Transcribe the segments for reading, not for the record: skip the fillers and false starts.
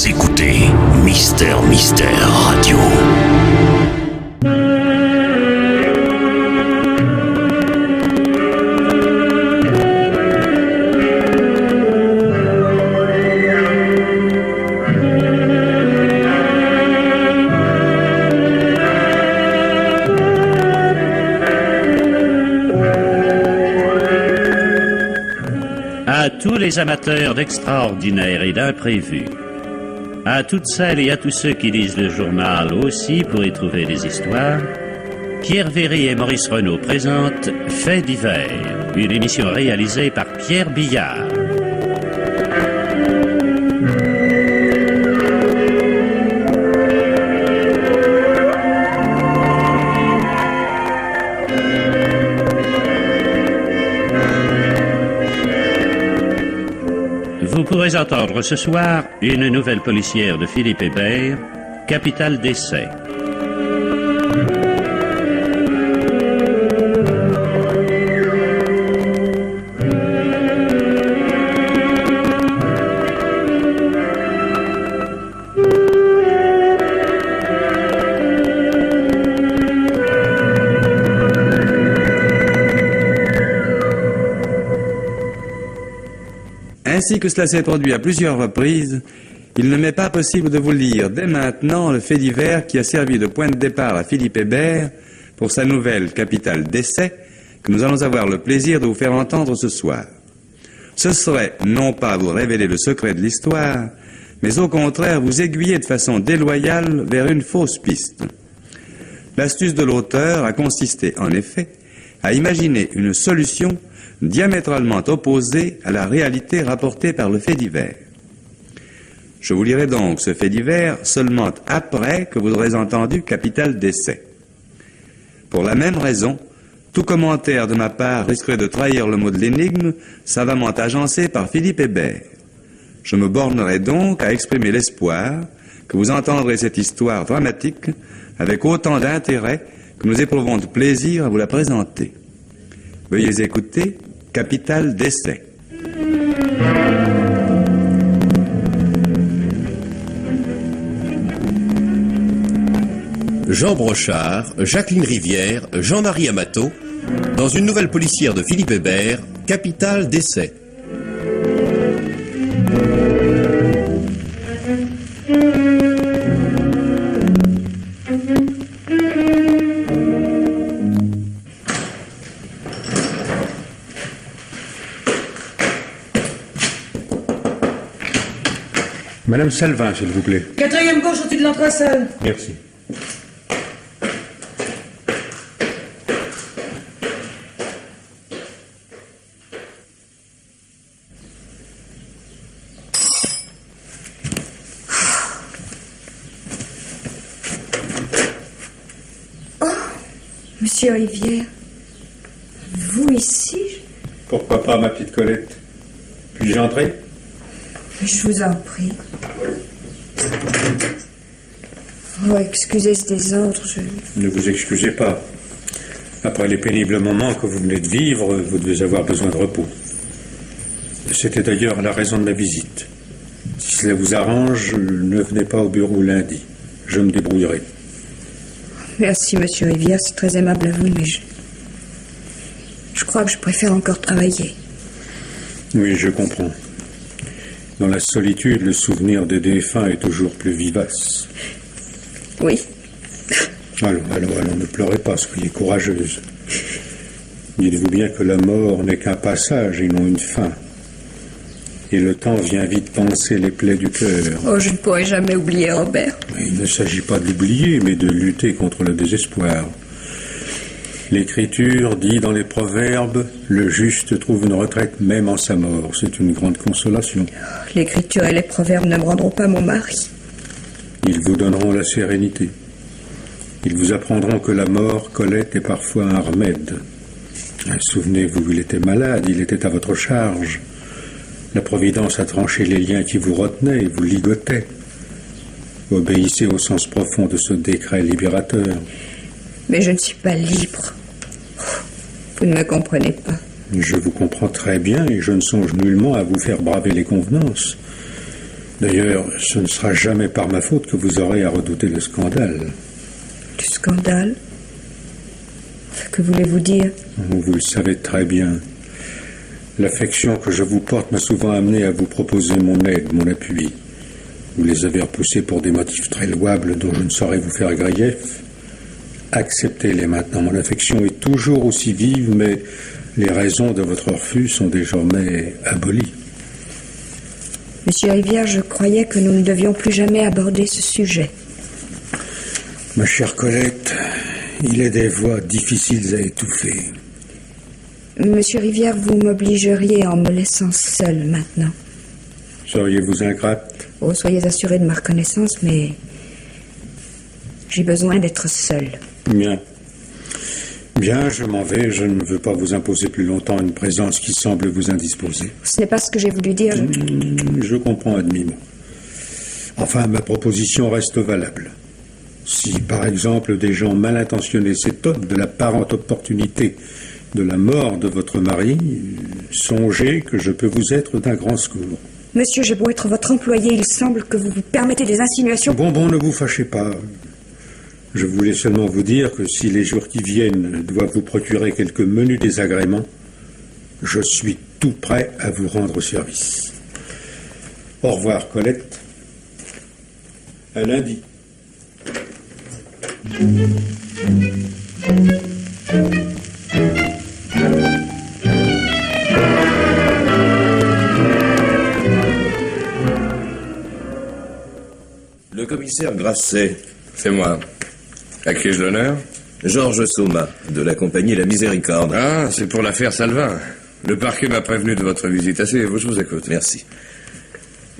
Vous écoutez Mister Radio. À tous les amateurs d'extraordinaire et d'imprévu, à toutes celles et à tous ceux qui lisent le journal aussi pour y trouver des histoires, Pierre Véry et Maurice Renaud présentent Faits divers, une émission réalisée par Pierre Billard. Vous pourrez entendre ce soir une nouvelle policière de Philippe Hébert, Capital d'essai. Ainsi que cela s'est produit à plusieurs reprises, il ne m'est pas possible de vous lire dès maintenant le fait divers qui a servi de point de départ à Philippe Hébert pour sa nouvelle Capitale d'essai que nous allons avoir le plaisir de vous faire entendre ce soir. Ce serait non pas vous révéler le secret de l'histoire, mais au contraire vous aiguiller de façon déloyale vers une fausse piste. L'astuce de l'auteur a consisté, en effet, à imaginer une solution diamétralement opposé à la réalité rapportée par le fait divers. Je vous lirai donc ce fait divers seulement après que vous aurez entendu Capital d'essai. Pour la même raison, tout commentaire de ma part risquerait de trahir le mot de l'énigme savamment agencé par Philippe Hébert. Je me bornerai donc à exprimer l'espoir que vous entendrez cette histoire dramatique avec autant d'intérêt que nous éprouvons de plaisir à vous la présenter. Veuillez écouter Capital d'essai. Jean Brochard, Jacqueline Rivière, Jean-Marie Amato, dans une nouvelle policière de Philippe Hébert, Capital d'essai. Madame Salvin, s'il vous plaît. 4e gauche au-dessus de l'entresol. Merci. Oh, Monsieur Rivière, vous ici? Pourquoi pas, ma petite Colette? Puis-je entrer? Je vous en prie. Oh, excusez ce désordre, Ne vous excusez pas. Après les pénibles moments que vous venez de vivre, vous devez avoir besoin de repos. C'était d'ailleurs la raison de ma visite. Si cela vous arrange, ne venez pas au bureau lundi. Je me débrouillerai. Merci, Monsieur Rivière, c'est très aimable à vous, mais je crois que je préfère encore travailler. Oui, je comprends. Dans la solitude, le souvenir des défunts est toujours plus vivace. Oui. Allons, ne pleurez pas, soyez courageuse. Dites-vous bien que la mort n'est qu'un passage et non une fin. Et le temps vient vite panser les plaies du cœur. Oh, je ne pourrai jamais oublier Robert. Il ne s'agit pas de l'oublier, mais de lutter contre le désespoir. L'Écriture dit dans les Proverbes, le juste trouve une retraite même en sa mort. C'est une grande consolation. L'Écriture et les Proverbes ne me rendront pas mon mari. Ils vous donneront la sérénité. Ils vous apprendront que la mort, Colette, est parfois un remède. Souvenez-vous, il était malade, il était à votre charge. La Providence a tranché les liens qui vous retenaient et vous ligotaient. Obéissez au sens profond de ce décret libérateur. Mais je ne suis pas libre. Vous ne me comprenez pas. Je vous comprends très bien et je ne songe nullement à vous faire braver les convenances. D'ailleurs, ce ne sera jamais par ma faute que vous aurez à redouter le scandale. Du scandale? Que voulez-vous dire? Vous le savez très bien. L'affection que je vous porte m'a souvent amené à vous proposer mon aide, mon appui. Vous les avez repoussés pour des motifs très louables dont je ne saurais vous faire grief. Acceptez-les maintenant. Mon affection est toujours aussi vive, mais les raisons de votre refus sont désormais abolies. Monsieur Rivière, je croyais que nous ne devions plus jamais aborder ce sujet. Ma chère Colette, il est des voix difficiles à étouffer. Monsieur Rivière, vous m'obligeriez en me laissant seule maintenant. Seriez-vous ingrate? Oh, soyez assuré de ma reconnaissance, mais j'ai besoin d'être seule. Bien. Bien, je m'en vais. Je ne veux pas vous imposer plus longtemps une présence qui semble vous indisposer. Ce n'est pas ce que j'ai voulu dire. Je comprends à demi-mot. Enfin, ma proposition reste valable. Si, par exemple, des gens mal intentionnés s'étonnent de l'apparente opportunité de la mort de votre mari, songez que je peux vous être d'un grand secours. Monsieur, j'ai beau être votre employé, il semble que vous vous permettez des insinuations. Bon, ne vous fâchez pas. Je voulais seulement vous dire que si les jours qui viennent doivent vous procurer quelques menus désagréments, je suis tout prêt à vous rendre service. Au revoir, Colette. À lundi. Le commissaire Grasset. C'est moi. À qui ai-je l'honneur? Georges Soma, de la compagnie La Miséricorde. Ah, c'est pour l'affaire Salvin. Le parquet m'a prévenu de votre visite. Asseyez-vous, je vous écoute. Merci.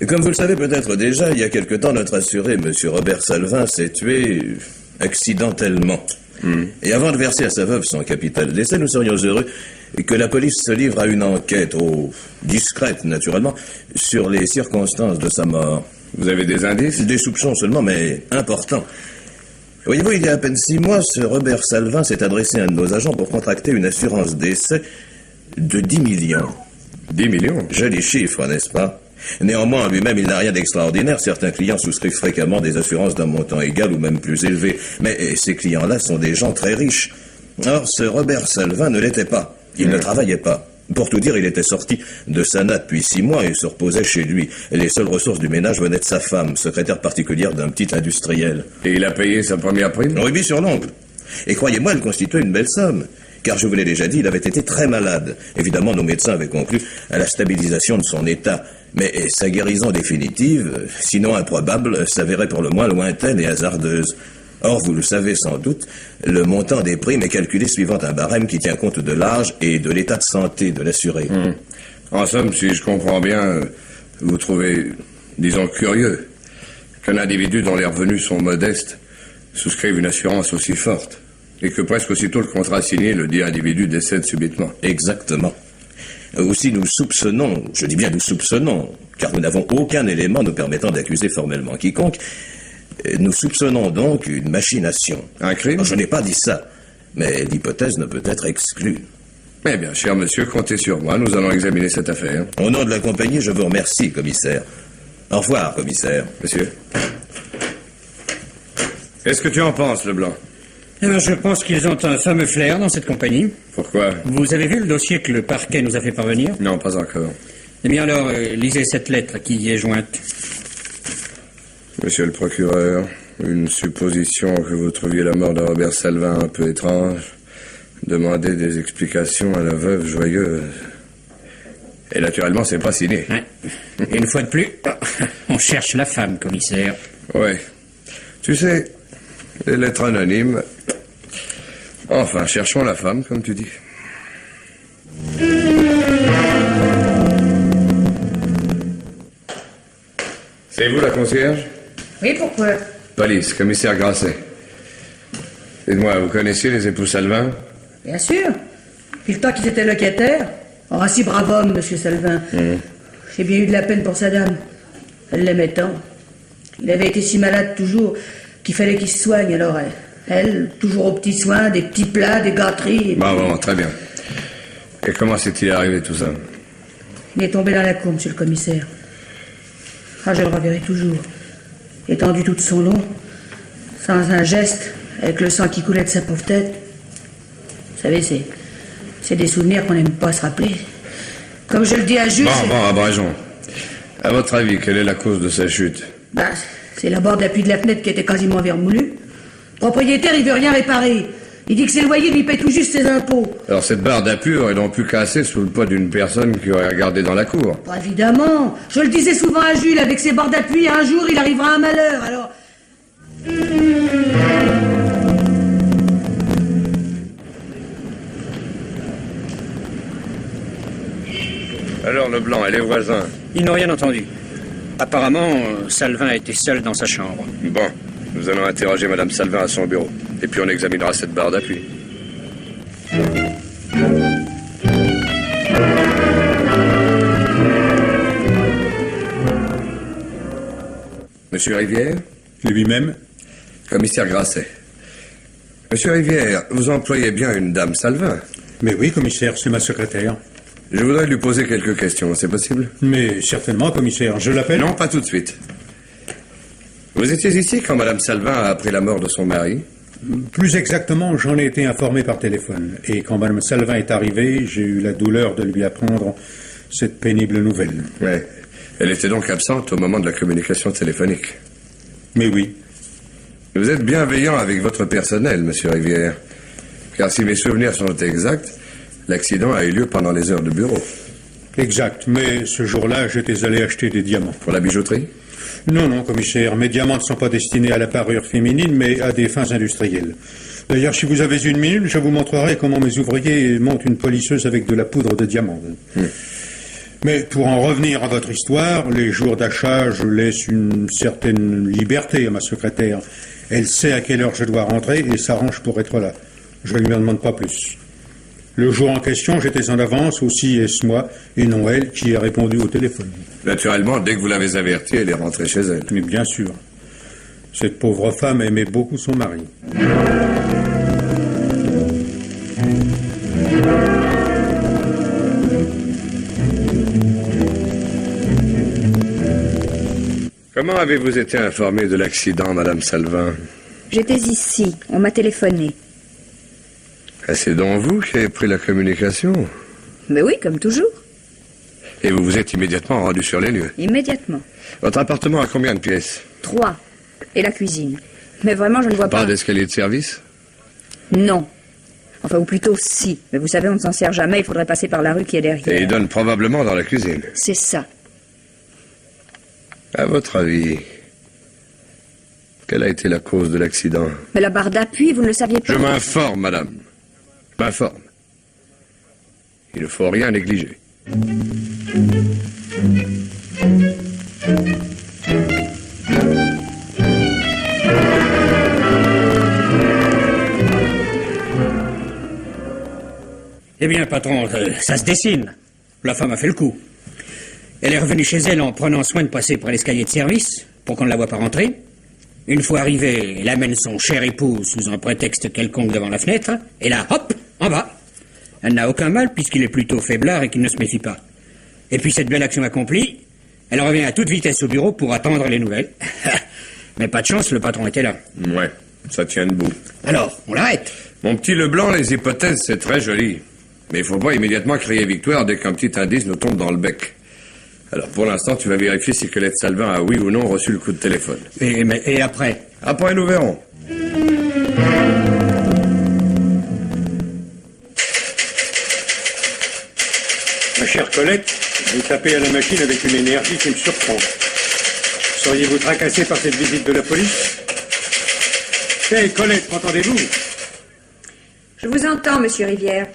Et comme vous le savez peut-être déjà, il y a quelque temps, notre assuré, M. Robert Salvin, s'est tué accidentellement. Et avant de verser à sa veuve son capital d'essai, nous serions heureux que la police se livre à une enquête, discrète naturellement, sur les circonstances de sa mort. Vous avez des indices? Des soupçons seulement, mais importants. Voyez-vous, il y a à peine 6 mois, ce Robert Salvin s'est adressé à un de nos agents pour contracter une assurance d'essai de 10 millions. 10 millions? Joli chiffre, n'est-ce pas? Néanmoins, lui-même, il n'a rien d'extraordinaire. Certains clients souscrivent fréquemment des assurances d'un montant égal ou même plus élevé. Mais ces clients-là sont des gens très riches. Or, ce Robert Salvin ne l'était pas. Il ne travaillait pas. Pour tout dire, il était sorti de Sanat depuis 6 mois et se reposait chez lui. Les seules ressources du ménage venaient de sa femme, secrétaire particulière d'un petit industriel. Et il a payé sa première prime? Rubis sur l'ongle. Et croyez-moi, elle constituait une belle somme. Car je vous l'ai déjà dit, il avait été très malade. Évidemment, nos médecins avaient conclu à la stabilisation de son état. Mais sa guérison définitive, sinon improbable, s'avérait pour le moins lointaine et hasardeuse. Or, vous le savez sans doute, le montant des primes est calculé suivant un barème qui tient compte de l'âge et de l'état de santé de l'assuré. En somme, si je comprends bien, vous trouvez, disons, curieux qu'un individu dont les revenus sont modestes souscrive une assurance aussi forte et que presque aussitôt le contrat signé, le dit individu décède subitement. Exactement. Aussi, nous soupçonnons, je dis bien nous soupçonnons, car nous n'avons aucun élément nous permettant d'accuser formellement quiconque. Nous soupçonnons donc une machination. Un crime? Je n'ai pas dit ça, mais l'hypothèse ne peut être exclue. Eh bien, cher monsieur, comptez sur moi, nous allons examiner cette affaire. Au nom de la compagnie, je vous remercie, commissaire. Au revoir, commissaire. Monsieur. Qu'est-ce que tu en penses, Leblanc? Eh bien, je pense qu'ils ont un fameux flair dans cette compagnie. Pourquoi? Vous avez vu le dossier que le parquet nous a fait parvenir? Non, pas encore. Eh bien alors, lisez cette lettre qui y est jointe. Monsieur le procureur, une supposition que vous trouviez la mort de Robert Salvin un peu étrange. Demandez des explications à la veuve joyeuse. Et naturellement, c'est pas signé. Ouais. Une fois de plus, on cherche la femme, commissaire. Ouais. Tu sais, les lettres anonymes... Enfin, cherchons la femme, comme tu dis. C'est vous la concierge? Oui, pourquoi? Police, commissaire Grasset. Dites-moi, vous connaissiez les époux Salvin? Bien sûr. Depuis le temps qu'ils étaient locataires. Oh, un si brave homme, monsieur Salvin. J'ai bien eu de la peine pour sa dame. Elle l'aimait tant. Il avait été si malade toujours qu'il fallait qu'il se soigne. Alors, elle, toujours aux petits soins, des petits plats, des gâteries. Bon, très bien. Et comment s'est-il arrivé tout ça? Il est tombé dans la cour, monsieur le commissaire. Ah, je le reverrai toujours. Étendu tout de son long, sans un geste, avec le sang qui coulait de sa pauvre tête. Vous savez, c'est des souvenirs qu'on n'aime pas se rappeler. Comme je le dis à Jules... Bon, abrégeons. À votre avis, quelle est la cause de sa chute? Bah, c'est la barre d'appui de la fenêtre qui était quasiment vermoulue. Le propriétaire, il veut rien réparer. Il dit que ses loyers lui paient tout juste ses impôts. Alors cette barre d'appui aurait donc pu casser sous le poids d'une personne qui aurait regardé dans la cour. Bah, évidemment. Je le disais souvent à Jules, avec ses barres d'appui, un jour, il arrivera un malheur, alors... Alors Leblanc et les voisins? Ils n'ont rien entendu. Apparemment, Salvin était seul dans sa chambre. Bon, nous allons interroger Madame Salvin à son bureau. Et puis on examinera cette barre d'appui. Monsieur Rivière? Lui-même? Commissaire Grasset. Monsieur Rivière, vous employez bien une dame Salvin? Mais oui, commissaire, c'est ma secrétaire. Je voudrais lui poser quelques questions, c'est possible? Mais certainement, commissaire. Je l'appelle? Non, pas tout de suite. Vous étiez ici quand Madame Salvin a appris la mort de son mari? Plus exactement, j'en ai été informé par téléphone. Et quand Madame Salvin est arrivée, j'ai eu la douleur de lui apprendre cette pénible nouvelle. Ouais. Elle était donc absente au moment de la communication téléphonique. Mais oui. Vous êtes bienveillant avec votre personnel, monsieur Rivière. Car si mes souvenirs sont exacts, l'accident a eu lieu pendant les heures de bureau. Exact, mais ce jour-là, j'étais allé acheter des diamants. Pour la bijouterie? Non, commissaire, mes diamants ne sont pas destinés à la parure féminine, mais à des fins industrielles. D'ailleurs, si vous avez une minute, je vous montrerai comment mes ouvriers montent une polisseuse avec de la poudre de diamant. Mais pour en revenir à votre histoire, les jours d'achat, je laisse une certaine liberté à ma secrétaire. Elle sait à quelle heure je dois rentrer et s'arrange pour être là. Je ne lui en demande pas plus. Le jour en question, j'étais en avance, aussi est-ce moi, et non elle, qui a répondu au téléphone. Naturellement, dès que vous l'avez avertie, elle est rentrée chez elle. Mais bien sûr. Cette pauvre femme aimait beaucoup son mari. Comment avez-vous été informée de l'accident, Madame Salvin? J'étais ici. On m'a téléphoné. C'est donc vous qui avez pris la communication? Mais oui, comme toujours. Et vous vous êtes immédiatement rendu sur les lieux? Immédiatement. Votre appartement a combien de pièces? 3. Et la cuisine. Mais vraiment, je ne vois pas... Pas d'escalier de service? Non. Enfin, ou plutôt si. Mais vous savez, on ne s'en sert jamais. Il faudrait passer par la rue qui est derrière. Et il donne probablement dans la cuisine. C'est ça. À votre avis, quelle a été la cause de l'accident? Mais la barre d'appui, vous ne le saviez pas? Je m'informe, madame. Je m'informe. Il ne faut rien négliger. Eh bien, patron, ça se dessine. La femme a fait le coup. Elle est revenue chez elle en prenant soin de passer par l'escalier de service pour qu'on ne la voie pas rentrer. Une fois arrivée, elle amène son cher époux sous un prétexte quelconque devant la fenêtre, et là, hop, en bas. Elle n'a aucun mal puisqu'il est plutôt faiblard et qu'il ne se méfie pas. Et puis cette belle action accomplie, elle revient à toute vitesse au bureau pour attendre les nouvelles. Mais pas de chance, le patron était là. Ouais, ça tient debout. Alors, on l'arrête. Mon petit Leblanc, les hypothèses, c'est très joli. Mais il faut pas immédiatement crier victoire dès qu'un petit indice nous tombe dans le bec. Alors, pour l'instant, tu vas vérifier si Colette Salvin a oui ou non reçu le coup de téléphone. Et après? Après, nous verrons. Ma chère Colette, vous tapez à la machine avec une énergie qui me surprend. Seriez-vous tracassée par cette visite de la police? Hé, Colette, m'entendez-vous? Je vous entends, monsieur Rivière.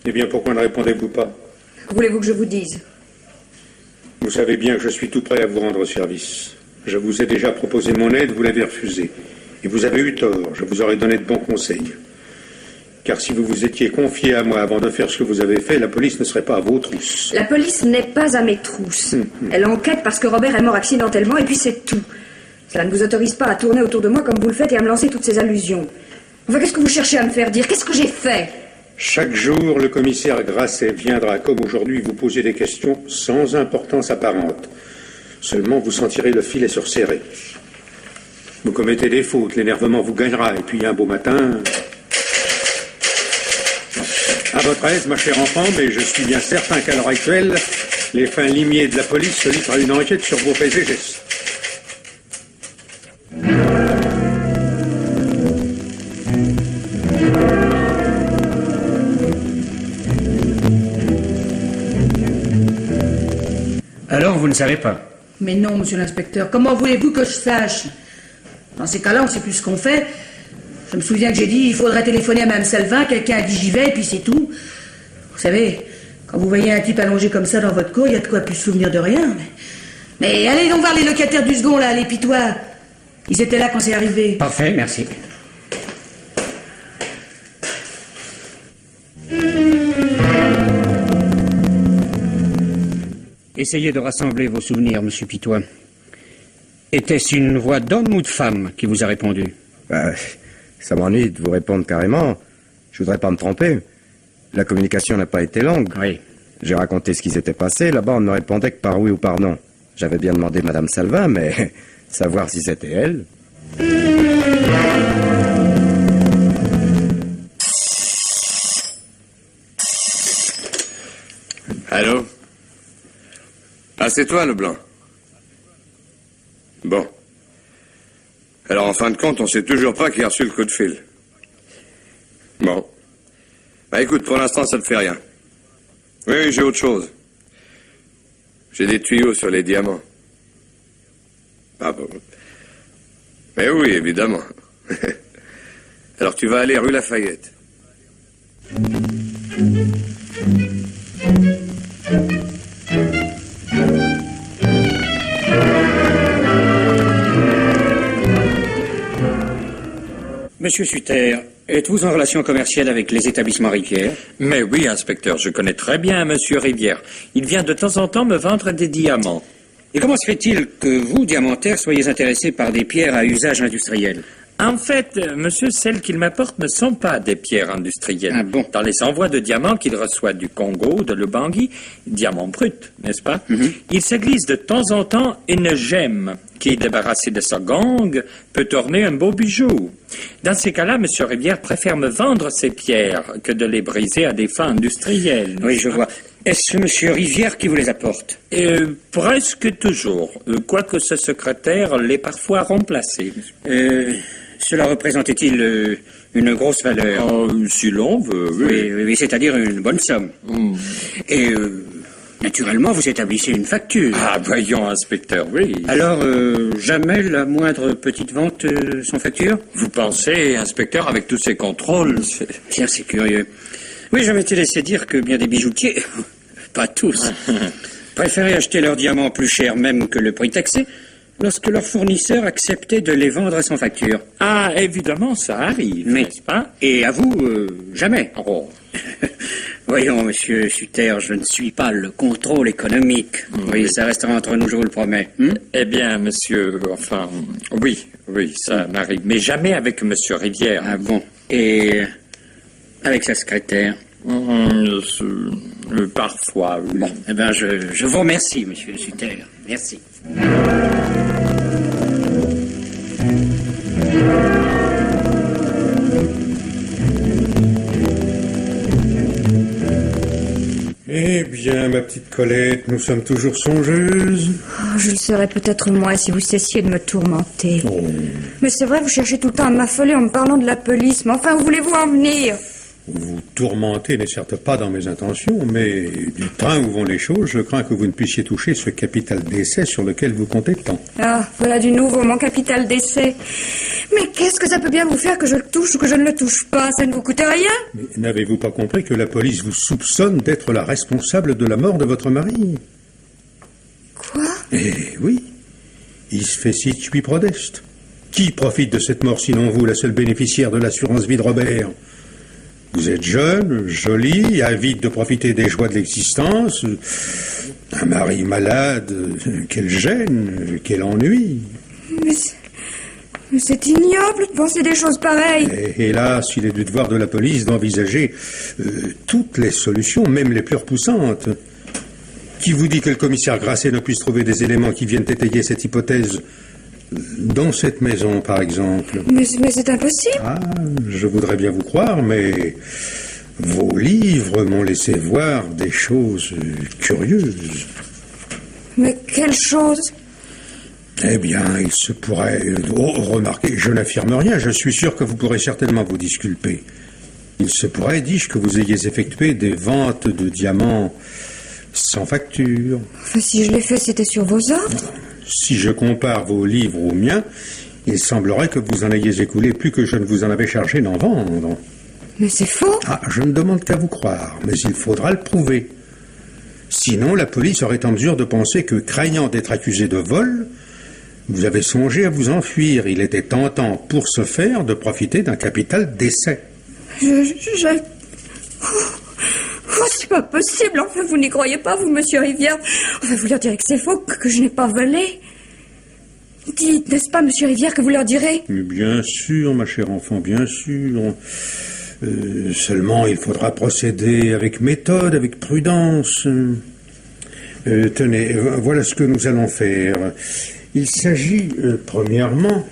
Eh bien, pourquoi ne répondez-vous pas? Voulez-vous que je vous dise? Vous savez bien que je suis tout prêt à vous rendre service. Je vous ai déjà proposé mon aide, vous l'avez refusée. Et vous avez eu tort, je vous aurais donné de bons conseils. Car si vous vous étiez confié à moi avant de faire ce que vous avez fait, la police ne serait pas à vos trousses. La police n'est pas à mes trousses. Elle enquête parce que Robert est mort accidentellement et puis c'est tout. Cela ne vous autorise pas à tourner autour de moi comme vous le faites et à me lancer toutes ces allusions. Enfin, qu'est-ce que vous cherchez à me faire dire? Qu'est-ce que j'ai fait? Chaque jour, le commissaire Grasset viendra, comme aujourd'hui, vous poser des questions sans importance apparente. Seulement, vous sentirez le filet se resserrer. Vous commettez des fautes, l'énervement vous gagnera, et puis un beau matin... À votre aise, ma chère enfant, mais je suis bien certain qu'à l'heure actuelle, les fins limiers de la police se livrent à une enquête sur vos faits et gestes. Alors, vous ne savez pas? Mais non, monsieur l'inspecteur, comment voulez-vous que je sache? Dans ces cas-là, on ne sait plus ce qu'on fait. Je me souviens que j'ai dit, il faudrait téléphoner à Mme Salvin, quelqu'un a dit j'y vais, et puis c'est tout. Vous savez, quand vous voyez un type allongé comme ça dans votre cour, il y a de quoi plus se souvenir de rien. Mais allez donc voir les locataires du second, là, les pitois. Ils étaient là quand c'est arrivé. Parfait, merci. Essayez de rassembler vos souvenirs, monsieur Pitois. Était-ce une voix d'homme ou de femme qui vous a répondu? Ça m'ennuie de vous répondre carrément. Je voudrais pas me tromper. La communication n'a pas été longue. Oui. J'ai raconté ce qui s'était passé. Là-bas, on ne répondait que par oui ou par non. J'avais bien demandé Madame Salvin, mais savoir si c'était elle... Allô? Ah, c'est toi, Leblanc. Bon. Alors, en fin de compte, on sait toujours pas qui a reçu le coup de fil. Bon. Bah, écoute, pour l'instant, ça ne fait rien. Oui, j'ai autre chose. J'ai des tuyaux sur les diamants. Ah bon. Mais oui, évidemment. Alors, tu vas aller rue Lafayette. Monsieur Sutter, êtes-vous en relation commerciale avec les établissements Rivière? Mais oui, inspecteur, je connais très bien Monsieur Rivière. Il vient de temps en temps me vendre des diamants. Et comment se fait-il que vous, diamantaire, soyez intéressé par des pierres à usage industriel? En fait, monsieur, celles qu'il m'apporte ne sont pas des pierres industrielles. Ah bon? Dans les envois de diamants qu'il reçoit du Congo, de l'Ubangi, diamants bruts, n'est-ce pas? Il se glisse de temps en temps une gemme qui, débarrassée de sa gangue, peut orner un beau bijou. Dans ces cas-là, monsieur Rivière préfère me vendre ces pierres que de les briser à des fins industrielles. Oui, je vois. Est-ce monsieur Rivière qui vous les apporte? Presque toujours, quoique ce secrétaire l'ait parfois remplacé. Cela représentait-il une grosse valeur? Si l'on veut, oui. Oui, c'est-à-dire une bonne somme. Et, naturellement, vous établissez une facture. Ah, voyons, inspecteur, oui. Alors, jamais la moindre petite vente sans facture? Vous pensez, inspecteur, avec tous ces contrôles? Tiens, c'est curieux. Oui, je m'étais laissé dire que bien des bijoutiers, pas tous, préféraient acheter leurs diamants plus cher même que le prix taxé, lorsque leur fournisseur acceptait de les vendre sans facture. Ah, évidemment, ça arrive, n'est-ce pas? Et à vous, jamais. Oh. Voyons, monsieur Sutter, je ne suis pas le contrôle économique. Oui, ça restera entre nous, je vous le promets. Eh bien, monsieur, enfin, oui, ça m'arrive, mais jamais avec monsieur Rivière. Ah bon? Et avec sa secrétaire? Parfois, oui. Bon, eh bien, je vous remercie, monsieur Sutter. Merci. Eh bien, ma petite Colette, nous sommes toujours songeuses. Oh, je le serais peut-être moins si vous cessiez de me tourmenter. Oh. Mais c'est vrai, vous cherchez tout le temps à m'affoler en me parlant de la police. Mais enfin, où voulez-vous en venir? Vous tourmenter n'est certes pas dans mes intentions, mais du train où vont les choses, je crains que vous ne puissiez toucher ce capital d'essai sur lequel vous comptez tant. Ah, voilà du nouveau, mon capital d'essai. Mais qu'est-ce que ça peut bien vous faire que je le touche ou que je ne le touche pas? Ça ne vous coûte rien? Mais n'avez-vous pas compris que la police vous soupçonne d'être la responsable de la mort de votre mari? Quoi? Eh oui, il se fait situer prodeste. Qui profite de cette mort sinon vous, la seule bénéficiaire de l'assurance vie de Robert? Vous êtes jeune, jolie, avide de profiter des joies de l'existence. Un mari malade, quelle gêne, quel ennui. Mais c'est ignoble de penser des choses pareilles. Et hélas, il est du devoir de la police d'envisager toutes les solutions, même les plus repoussantes. Qui vous dit que le commissaire Grasset ne puisse trouver des éléments qui viennent étayer cette hypothèse dans cette maison, par exemple? Mais c'est impossible. Ah, je voudrais bien vous croire, mais vos livres m'ont laissé voir des choses curieuses. Mais quelle chose? Eh bien, il se pourrait... Oh, remarquez, je n'affirme rien, je suis sûr que vous pourrez certainement vous disculper. Il se pourrait, dis-je, que vous ayez effectué des ventes de diamants sans facture. Enfin, si je l'ai fait, c'était sur vos ordres. Si je compare vos livres aux miens, il semblerait que vous en ayez écoulé plus que je ne vous en avais chargé d'en vendre. Mais c'est faux. Ah, je ne demande qu'à vous croire, mais il faudra le prouver. Sinon, la police aurait en mesure de penser que, craignant d'être accusé de vol, vous avez songé à vous enfuir. Il était tentant, pour ce faire, de profiter d'un capital d'essai. Oh, c'est pas possible. Enfin, vous n'y croyez pas, vous, monsieur Rivière. Enfin, vous leur direz que c'est faux, que je n'ai pas volé. Dites, n'est-ce pas, monsieur Rivière, que vous leur direz? Bien sûr, ma chère enfant, bien sûr. Seulement, il faudra procéder avec méthode, avec prudence. Tenez, voilà ce que nous allons faire. Il s'agit, premièrement...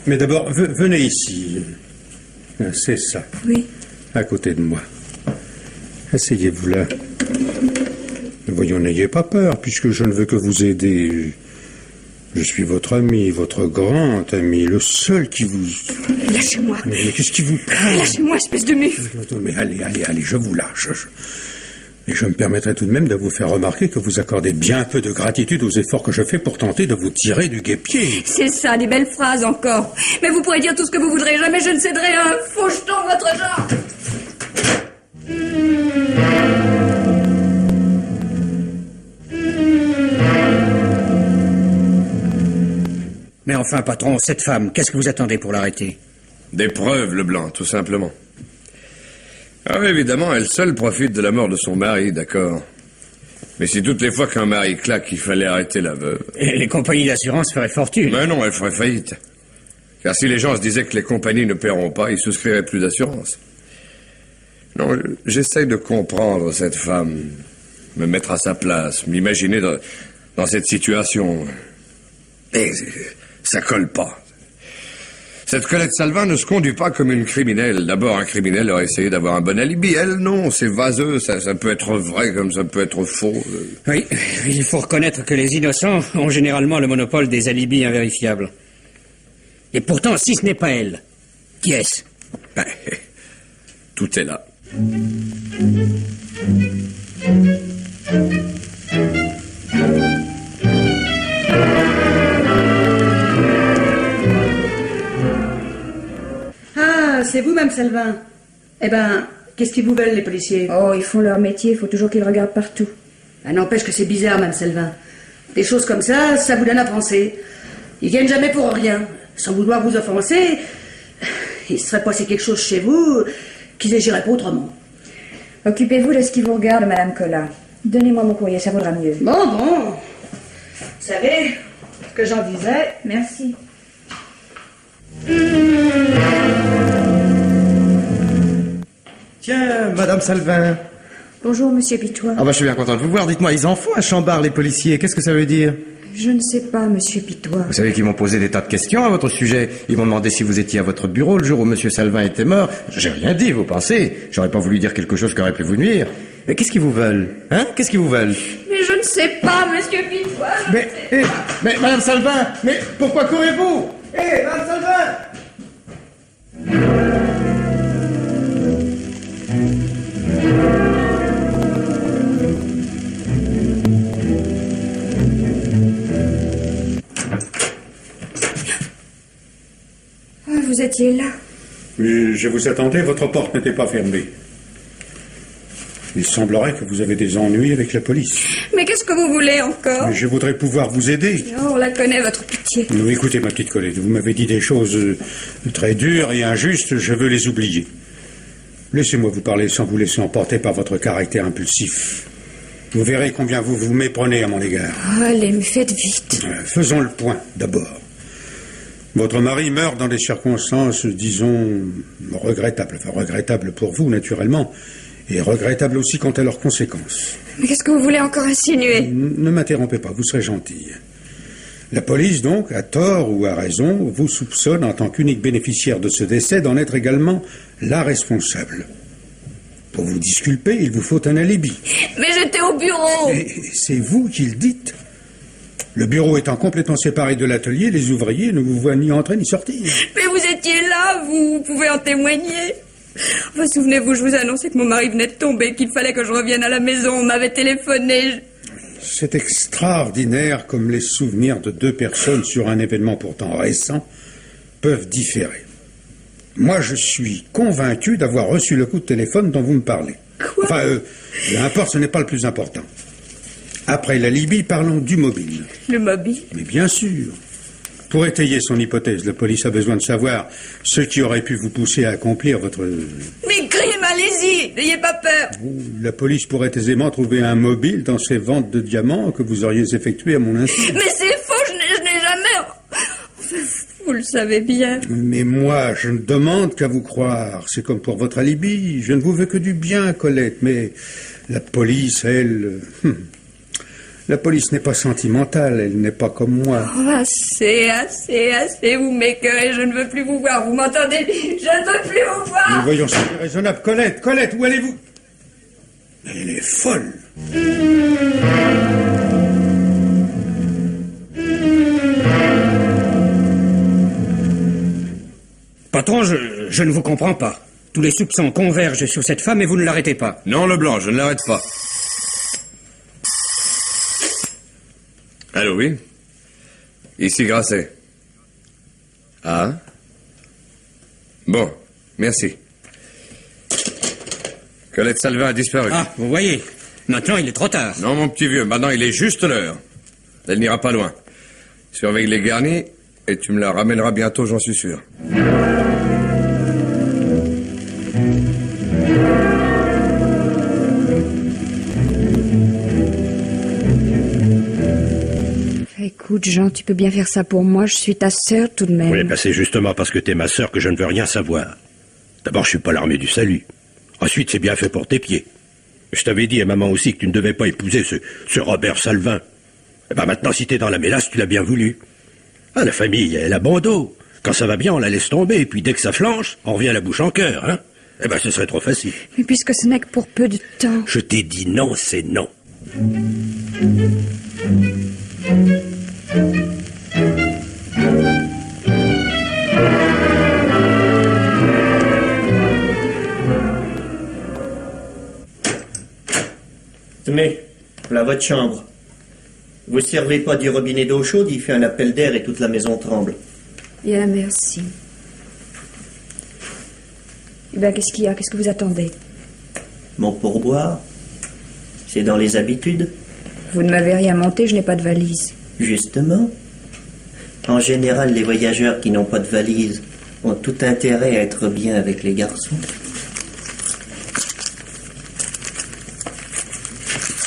Mais d'abord, venez ici. C'est ça. Oui. À côté de moi. Asseyez-vous là. Voyons, n'ayez pas peur, puisque je ne veux que vous aider. Je suis votre ami, votre grand ami, le seul qui vous... Lâchez-moi. Mais qu'est-ce qui vous prend? Lâchez-moi, espèce de mufle. Mais allez, je vous lâche. Et je me permettrai tout de même de vous faire remarquer que vous accordez bien peu de gratitude aux efforts que je fais pour tenter de vous tirer du guêpier. C'est ça, des belles phrases encore. Mais vous pourrez dire tout ce que vous voudrez, jamais je ne céderai à un faucheton de votre genre. Mais enfin, patron, cette femme, qu'est-ce que vous attendez pour l'arrêter? Des preuves, Leblanc, tout simplement. Ah oui, évidemment, elle seule profite de la mort de son mari, d'accord. Mais si toutes les fois qu'un mari claque, il fallait arrêter la veuve... Et les compagnies d'assurance feraient fortune. Mais non, elles feraient faillite. Car si les gens se disaient que les compagnies ne paieront pas, ils souscriraient plus d'assurance. Non, j'essaye de comprendre cette femme, me mettre à sa place, m'imaginer dans cette situation. Mais ça colle pas. Cette Colette Salvin ne se conduit pas comme une criminelle. D'abord, un criminel aurait essayé d'avoir un bon alibi. Elle, non, c'est vaseux, ça peut être vrai comme ça peut être faux. Oui, il faut reconnaître que les innocents ont généralement le monopole des alibis invérifiables. Et pourtant, si ce n'est pas elle, qui est-ce? Ben, tout est là. Ah, c'est vous, Mme Salvin. Eh ben, qu'est-ce qu'ils vous veulent, les policiers? Oh, ils font leur métier, il faut toujours qu'ils regardent partout. Ah, n'empêche que c'est bizarre, Mme Salvin. Des choses comme ça vous donne à penser. Ils viennent jamais pour rien. Sans vouloir vous offenser, il serait passé quelque chose chez vous qu'ils agira pas autrement. Occupez-vous de ce qui vous regarde, Madame Collat. Donnez-moi mon courrier, ça vaudra mieux. Bon. Vous savez ce que j'en disais? Merci. Tiens, Madame Salvin. Bonjour, Monsieur Pitois. Ah bah, je suis bien content de vous voir. Dites-moi, ils en font à Chambard, les policiers. Qu'est-ce que ça veut dire? Je ne sais pas, Monsieur Pitois. Vous savez qu'ils m'ont posé des tas de questions à votre sujet. Ils m'ont demandé si vous étiez à votre bureau le jour où Monsieur Salvin était mort. J'ai rien dit, vous pensez? J'aurais pas voulu dire quelque chose qui aurait pu vous nuire. Mais qu'est-ce qu'ils vous veulent? Hein? Qu'est-ce qu'ils vous veulent? Mais je ne sais pas, Monsieur Pitois. Mais Madame Salvin, mais pourquoi courez-vous? Madame Salvin! Vous étiez là. Oui, je vous attendais, votre porte n'était pas fermée. Il semblerait que vous avez des ennuis avec la police. Mais qu'est-ce que vous voulez encore? Mais je voudrais pouvoir vous aider. Oh, on la connaît, votre pitié. Écoutez, ma petite Colette, vous m'avez dit des choses très dures et injustes, je veux les oublier. Laissez-moi vous parler sans vous laisser emporter par votre caractère impulsif. Vous verrez combien vous vous méprenez à mon égard. Oh, allez, mais faites vite. Faisons le point, d'abord. Votre mari meurt dans des circonstances, disons, regrettables. Enfin, regrettables pour vous, naturellement, Et regrettable aussi quant à leurs conséquences. Mais qu'est-ce que vous voulez encore insinuer? Ne m'interrompez pas, vous serez gentille. La police, donc, à tort ou à raison, vous soupçonne en tant qu'unique bénéficiaire de ce décès d'en être également la responsable. Pour vous disculper, il vous faut un alibi. Mais j'étais au bureau. Et c'est vous qui le dites. Le bureau étant complètement séparé de l'atelier, les ouvriers ne vous voient ni entrer ni sortir. Mais vous étiez là, vous pouvez en témoigner. Enfin, souvenez-vous, je vous ai annoncé que mon mari venait de tomber, qu'il fallait que je revienne à la maison. On m'avait téléphoné. C'est extraordinaire comme les souvenirs de deux personnes sur un événement pourtant récent peuvent différer. Moi, je suis convaincu d'avoir reçu le coup de téléphone dont vous me parlez. Quoi? Enfin, l'importe, ce n'est pas le plus important. Après la Libye, parlons du mobile. Le mobile? Mais bien sûr. Pour étayer son hypothèse, la police a besoin de savoir ce qui aurait pu vous pousser à accomplir votre... Mais crime, allez-y, n'ayez pas peur. La police pourrait aisément trouver un mobile dans ces ventes de diamants que vous auriez effectuées à mon insu. Mais c'est faux, je n'ai jamais... Enfin, vous le savez bien. Mais moi, je ne demande qu'à vous croire. C'est comme pour votre alibi. Je ne vous veux que du bien, Colette, mais la police, elle... La police n'est pas sentimentale, elle n'est pas comme moi. Oh, assez, vous m'écœurez, je ne veux plus vous voir, vous m'entendez? Je ne veux plus vous voir. Mais voyons, c'est raisonnable. Colette, où allez-vous? Elle est folle. Patron, je ne vous comprends pas. Tous les soupçons convergent sur cette femme et vous ne l'arrêtez pas. Non, Leblanc, je ne l'arrête pas. Allô, oui? Ici Grasset. Ah? Bon, merci. Colette Salvin a disparu. Ah, vous voyez, maintenant il est trop tard. Non, mon petit vieux, maintenant il est juste l'heure. Elle n'ira pas loin. Surveille les garnis et tu me la ramèneras bientôt, j'en suis sûr. Écoute, Jean, tu peux bien faire ça pour moi, je suis ta sœur tout de même. Oui, ben c'est justement parce que t'es ma sœur que je ne veux rien savoir. D'abord, je suis pas l'armée du salut. Ensuite, c'est bien fait pour tes pieds. Je t'avais dit à maman aussi que tu ne devais pas épouser ce Robert Salvin. Eh ben maintenant, si t'es dans la mélasse, tu l'as bien voulu. Ah, la famille, elle a bon dos. Quand ça va bien, on la laisse tomber, et puis dès que ça flanche, on revient la bouche en cœur, hein. Eh ben, ce serait trop facile. Mais puisque ce n'est que pour peu de temps... Je t'ai dit non, c'est non. Tenez, voilà votre chambre. Vous servez pas du robinet d'eau chaude, il fait un appel d'air et toute la maison tremble. Bien, merci. Eh bien, qu'est-ce qu'il y a? Qu'est-ce que vous attendez? Mon pourboire, c'est dans les habitudes. Vous ne m'avez rien monté, je n'ai pas de valise. Justement. En général, les voyageurs qui n'ont pas de valise ont tout intérêt à être bien avec les garçons.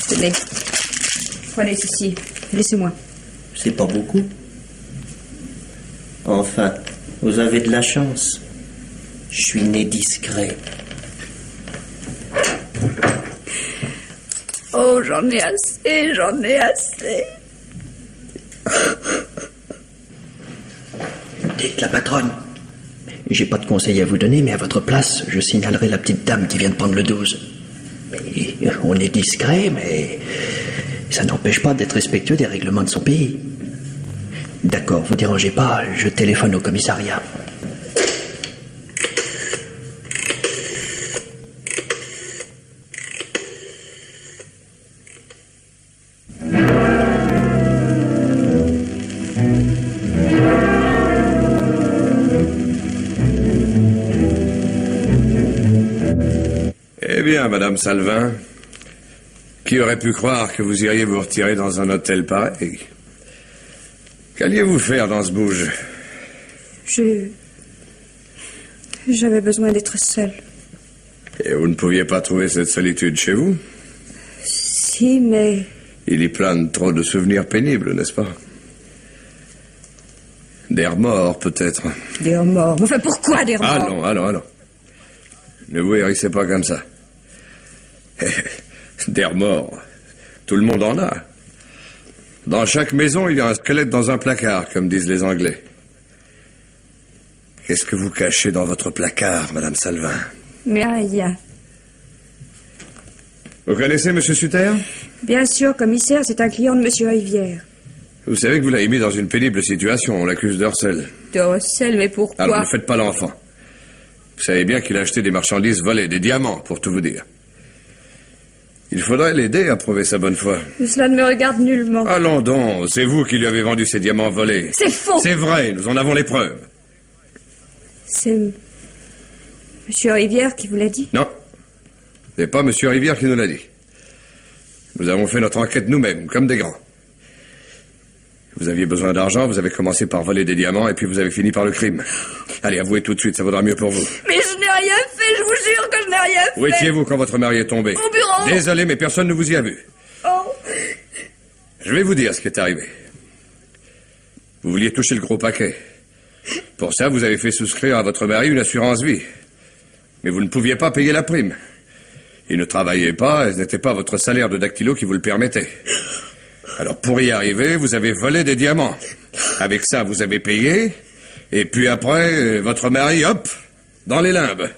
Tenez. Prenez ceci. Laissez-moi. C'est pas beaucoup. Enfin, vous avez de la chance. Je suis né discret. Oh, j'en ai assez, j'en ai assez. Dites la patronne. J'ai pas de conseils à vous donner, mais à votre place, je signalerai la petite dame qui vient de prendre le 12. Mais on est discret, mais ça n'empêche pas d'être respectueux des règlements de son pays. D'accord, vous dérangez pas, je téléphone au commissariat. Eh bien, Madame Salvin, qui aurait pu croire que vous iriez vous retirer dans un hôtel pareil? Qu'alliez-vous faire dans ce bouge? J'avais besoin d'être seule. Et vous ne pouviez pas trouver cette solitude chez vous? Si, mais... Il y plane trop de souvenirs pénibles, n'est-ce pas? Des remords, peut-être. Des remords? Enfin, pourquoi des remords? Allons. Ne vous hérissez pas comme ça. Des remords. Tout le monde en a. Dans chaque maison, il y a un squelette dans un placard, comme disent les Anglais. Qu'est-ce que vous cachez dans votre placard, Madame Salvin? Mais rien. Vous connaissez M. Sutter? Bien sûr, commissaire, c'est un client de M. Rivière. Vous savez que vous l'avez mis dans une pénible situation. On l'accuse de recel. De recel, mais pourquoi? Alors ne faites pas l'enfant. Vous savez bien qu'il a acheté des marchandises volées, des diamants, pour tout vous dire. Il faudrait l'aider à prouver sa bonne foi. Cela ne me regarde nullement. Allons donc, c'est vous qui lui avez vendu ces diamants volés. C'est faux! C'est vrai, nous en avons les preuves. C'est M. Rivière qui vous l'a dit? Non, c'est pas M. Rivière qui nous l'a dit. Nous avons fait notre enquête nous-mêmes, comme des grands. Vous aviez besoin d'argent, vous avez commencé par voler des diamants et puis vous avez fini par le crime. Allez, avouez tout de suite, ça vaudra mieux pour vous. Mais je n'ai rien fait, je vous jure que je n'ai rien fait. Où étiez-vous quand votre mari est tombé? Au bureau. Désolé, mais personne ne vous y a vu. Oh. Je vais vous dire ce qui est arrivé. Vous vouliez toucher le gros paquet. Pour ça, vous avez fait souscrire à votre mari une assurance vie. Mais vous ne pouviez pas payer la prime. Il ne travaillait pas, et ce n'était pas votre salaire de dactylo qui vous le permettait. Alors, pour y arriver, vous avez volé des diamants. Avec ça, vous avez payé, et puis après, votre mari, hop, dans les limbes.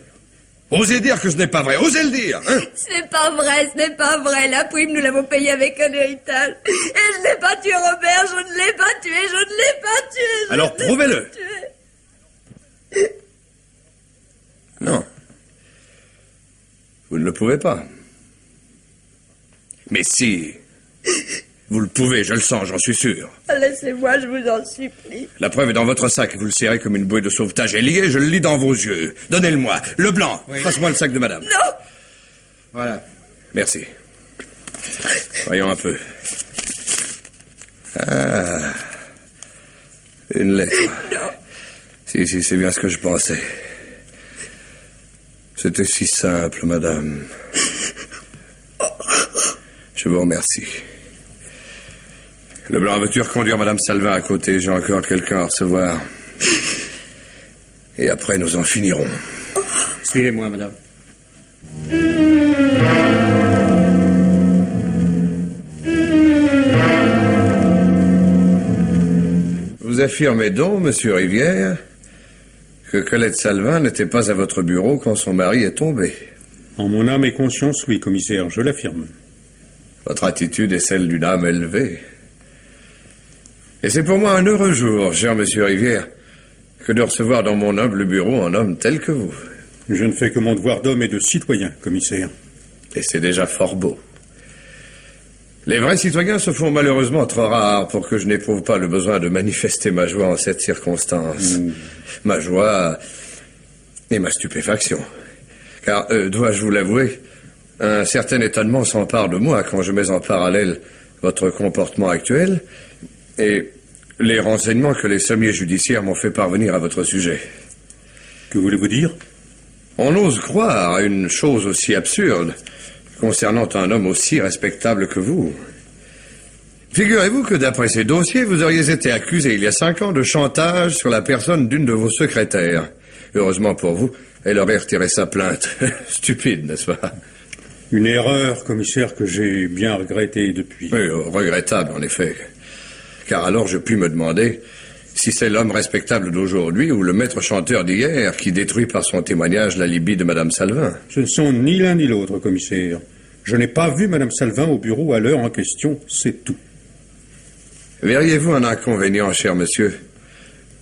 Osez dire que ce n'est pas vrai, osez le dire, hein? Ce n'est pas vrai, ce n'est pas vrai. La prime, nous l'avons payée avec un héritage. Et je n'ai pas tué Robert, je ne l'ai pas tué, je ne l'ai pas tué. Alors, prouvez-le. Non. Vous ne le pouvez pas. Mais si... Vous le pouvez, je le sens, j'en suis sûr. Laissez-moi, je vous en supplie. La preuve est dans votre sac, vous le serrez comme une bouée de sauvetage. Et lié, je le lis dans vos yeux. Donnez-le-moi. Le blanc. Oui. Passe-moi le sac de madame. Non. Voilà. Merci. Voyons un peu. Ah. Une lettre. Non. Si, c'est bien ce que je pensais. C'était si simple, madame. Je vous remercie. Leblanc, veux-tu reconduire Madame Salvin à côté? J'ai encore quelqu'un à recevoir. Et après, nous en finirons. Suivez-moi, madame. Vous affirmez donc, Monsieur Rivière, que Colette Salvin n'était pas à votre bureau quand son mari est tombé? En mon âme et conscience, oui, commissaire, je l'affirme. Votre attitude est celle d'une âme élevée. Et c'est pour moi un heureux jour, cher Monsieur Rivière, que de recevoir dans mon humble bureau un homme tel que vous. Je ne fais que mon devoir d'homme et de citoyen, commissaire. Et c'est déjà fort beau. Les vrais citoyens se font malheureusement trop rares pour que je n'éprouve pas le besoin de manifester ma joie en cette circonstance. Ma joie et ma stupéfaction. Car, dois-je vous l'avouer, un certain étonnement s'empare de moi quand je mets en parallèle votre comportement actuel et les renseignements que les sommiers judiciaires m'ont fait parvenir à votre sujet. Que voulez-vous dire? On ose croire à une chose aussi absurde concernant un homme aussi respectable que vous. Figurez-vous que d'après ces dossiers, vous auriez été accusé il y a 5 ans de chantage sur la personne d'une de vos secrétaires. Heureusement pour vous, elle aurait retiré sa plainte. Stupide, n'est-ce pas? Une erreur, commissaire, que j'ai bien regrettée depuis. Oui, regrettable, en effet. Car alors je puis me demander si c'est l'homme respectable d'aujourd'hui ou le maître chanteur d'hier qui détruit par son témoignage l'alibi de Madame Salvin. Ce ne sont ni l'un ni l'autre, commissaire. Je n'ai pas vu Madame Salvin au bureau à l'heure en question, c'est tout. Verriez-vous un inconvénient, cher monsieur,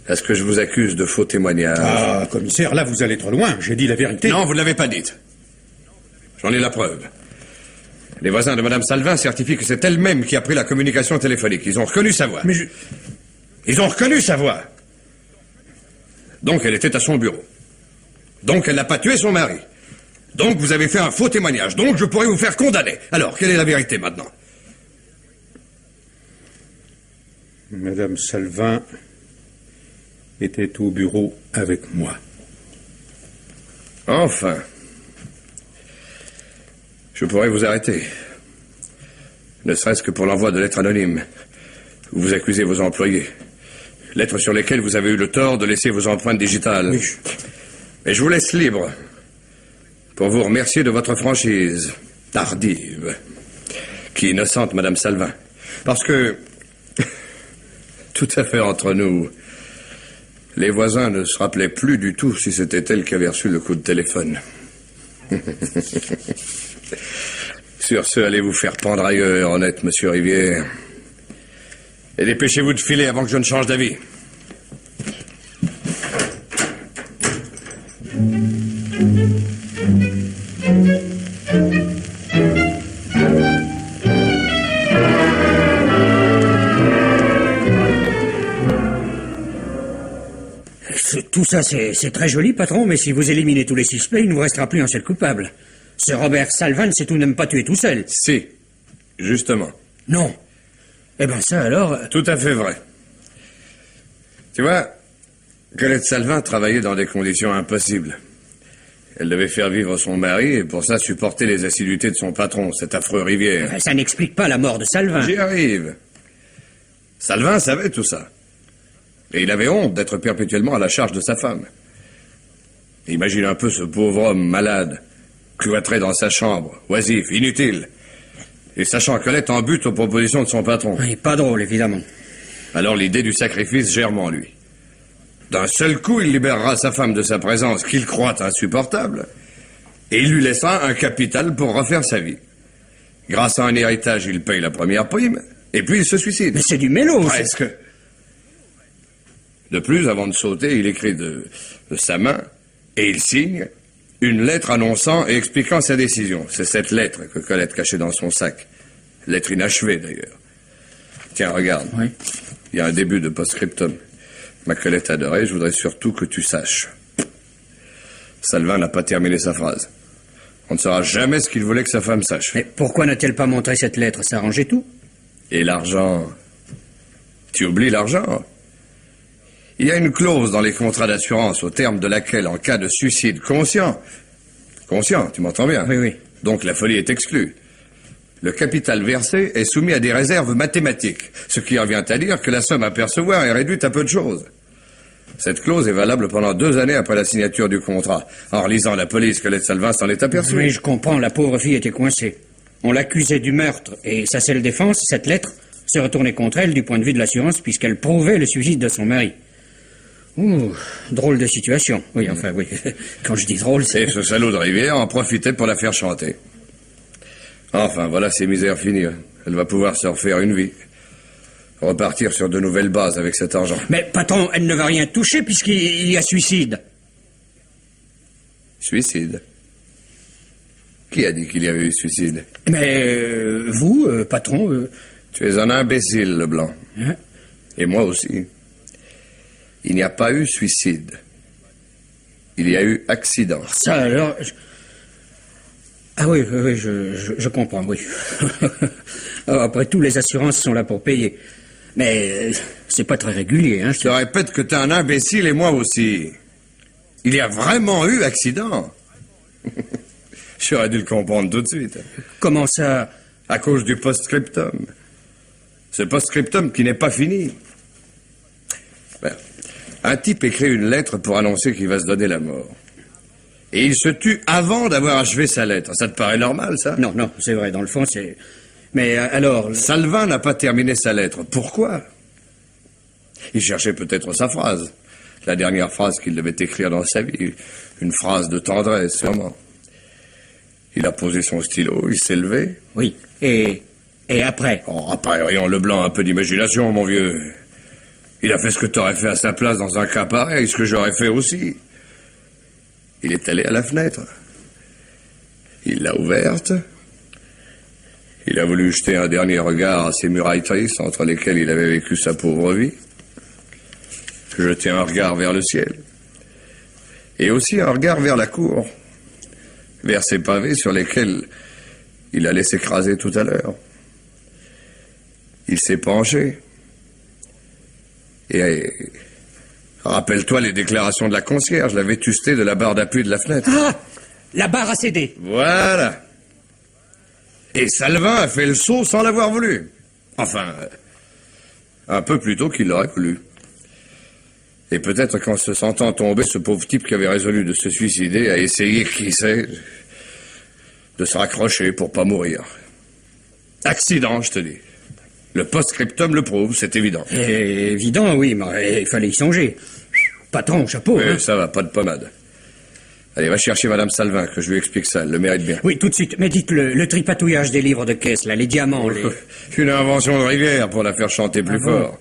à ce que je vous accuse de faux témoignages? Ah, commissaire, là vous allez trop loin, j'ai dit la vérité. Non, vous ne l'avez pas dite. J'en ai la preuve. Les voisins de Madame Salvin certifient que c'est elle-même qui a pris la communication téléphonique. Ils ont reconnu sa voix. Mais Ils ont reconnu sa voix. Donc elle était à son bureau. Donc elle n'a pas tué son mari. Donc vous avez fait un faux témoignage. Donc je pourrais vous faire condamner. Alors, quelle est la vérité maintenant? Madame Salvin était au bureau avec moi. Enfin. Je pourrais vous arrêter. Ne serait-ce que pour l'envoi de lettres anonymes. Où vous accusez vos employés. Lettres sur lesquelles vous avez eu le tort de laisser vos empreintes digitales. Mais je vous laisse libre. Pour vous remercier de votre franchise. tardive qui innocente Madame Salvin. Parce que, tout à fait entre nous, les voisins ne se rappelaient plus du tout si c'était elle qui avait reçu le coup de téléphone. Sur ce, allez vous faire pendre ailleurs, honnête monsieur Rivière. Et dépêchez-vous de filer avant que je ne change d'avis. Tout ça, c'est très joli, patron, mais si vous éliminez tous les suspects, il ne vous restera plus un seul coupable. Ce Robert Salvin ne s'est tout de même pas tué tout seul. Si, justement. Non. Eh ben ça alors... Tout à fait vrai. Tu vois, Colette Salvin travaillait dans des conditions impossibles. Elle devait faire vivre son mari et pour ça supporter les assiduités de son patron, cet affreux Rivière. Ça n'explique pas la mort de Salvin. J'y arrive. Salvin savait tout ça. Et il avait honte d'être perpétuellement à la charge de sa femme. Imagine un peu ce pauvre homme malade, cloîtré dans sa chambre, oisif, inutile, et sachant Colette en but aux propositions de son patron. Oui, pas drôle, évidemment. Alors l'idée du sacrifice germe en lui. D'un seul coup, il libérera sa femme de sa présence, qu'il croit insupportable, et il lui laissera un capital pour refaire sa vie. Grâce à un héritage, il paye la première prime, et puis il se suicide. Mais c'est du mélo, presque. De plus, avant de sauter, il écrit de sa main, et il signe une lettre annonçant et expliquant sa décision. C'est cette lettre que Colette cachait dans son sac. Lettre inachevée, d'ailleurs. Tiens, regarde. Oui. Il y a un début de post-scriptum. Ma Colette adorée, je voudrais surtout que tu saches. Salvin n'a pas terminé sa phrase. On ne saura jamais ce qu'il voulait que sa femme sache. Mais pourquoi n'a-t-elle pas montré cette lettre? Ça arrangeait tout. Et l'argent? Tu oublies l'argent? Il y a une clause dans les contrats d'assurance au terme de laquelle, en cas de suicide conscient, tu m'entends bien? Oui, oui. Donc la folie est exclue. Le capital versé est soumis à des réserves mathématiques, ce qui revient à dire que la somme à percevoir est réduite à peu de choses. Cette clause est valable pendant 2 années après la signature du contrat. En lisant la police, Colette Salvin s'en est aperçue. Oui, je comprends, la pauvre fille était coincée. On l'accusait du meurtre, et sa seule défense, cette lettre, se retournait contre elle du point de vue de l'assurance, puisqu'elle prouvait le suicide de son mari. Ouh, drôle de situation. Oui, enfin, oui. Quand je dis drôle, c'est... Et ce salaud de Rivière en profitait pour la faire chanter. Enfin, voilà ses misères finies. Elle va pouvoir se refaire une vie. Repartir sur de nouvelles bases avec cet argent. Mais, patron, elle ne va rien toucher puisqu'il y a suicide. Suicide? Qui a dit qu'il y avait eu suicide? Mais, vous, patron... Tu es un imbécile, Leblanc. Hein? Et moi aussi. Il n'y a pas eu suicide. Il y a eu accident. Ça alors... Ah oui, je comprends, oui. Après tout, les assurances sont là pour payer. Mais c'est pas très régulier, hein. Je te répète que t'es un imbécile et moi aussi. Il y a vraiment eu accident. J'aurais dû le comprendre tout de suite. Comment ça? À cause du post-scriptum. Ce post-scriptum qui n'est pas fini. Ben, un type écrit une lettre pour annoncer qu'il va se donner la mort. Et il se tue avant d'avoir achevé sa lettre. Ça te paraît normal, ça? Non, c'est vrai, dans le fond, c'est... Mais alors... Salvin n'a pas terminé sa lettre. Pourquoi? Il cherchait peut-être sa phrase. La dernière phrase qu'il devait écrire dans sa vie. Une phrase de tendresse, sûrement. Il a posé son stylo, il s'est levé. Oui, et après? Oh, après, voyons, Leblanc, un peu d'imagination, mon vieux. Il a fait ce que t'aurais fait à sa place dans un cas pareil, ce que j'aurais fait aussi. Il est allé à la fenêtre. Il l'a ouverte. Il a voulu jeter un dernier regard à ces murailles tristes entre lesquelles il avait vécu sa pauvre vie. Jeter un regard vers le ciel. Et aussi un regard vers la cour. Vers ces pavés sur lesquels il allait s'écraser tout à l'heure. Il s'est penché. Et... rappelle-toi les déclarations de la concierge, la vétusté de la barre d'appui de la fenêtre. Ah! La barre a cédé. Voilà. Et Salvin a fait le saut sans l'avoir voulu. Enfin, un peu plus tôt qu'il l'aurait voulu. Et peut-être qu'en se sentant tomber, ce pauvre type qui avait résolu de se suicider a essayé, qui sait... de se raccrocher pour pas mourir. Accident, je te dis. Le post-scriptum le prouve, c'est évident. Évident, oui, mais il fallait y songer. Patron, chapeau. Oui, ça va, pas de pommade. Allez, va chercher Madame Salvin, que je lui explique ça, elle le mérite bien. Oui, tout de suite. Mais dites le tripatouillage des livres de caisse, là, les diamants, les... Une invention de Rivière pour la faire chanter plus fort.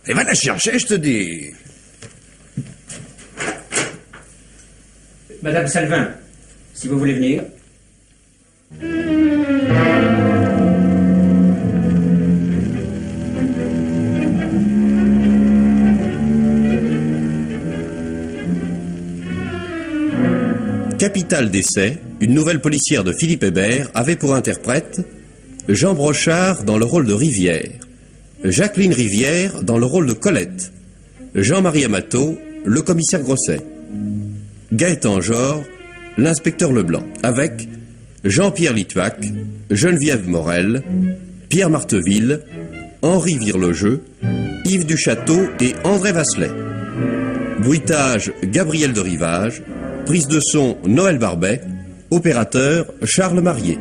Et va la chercher, je te dis. Madame Salvin, si vous voulez venir. Capital d'essai, une nouvelle policière de Philippe Hébert avait pour interprète Jean Brochard dans le rôle de Rivière, Jacqueline Rivière dans le rôle de Colette, Jean-Marie Amato, le commissaire Grosset, Gaëtan Jor, l'inspecteur Leblanc, avec Jean-Pierre Lituac, Geneviève Morel, Pierre Marteville, Henri Virlogeux, Yves Duchâteau et André Vasselet. Bruitage, Gabriel de Rivage. Prise de son, Noël Barbet. Opérateur, Charles Marier.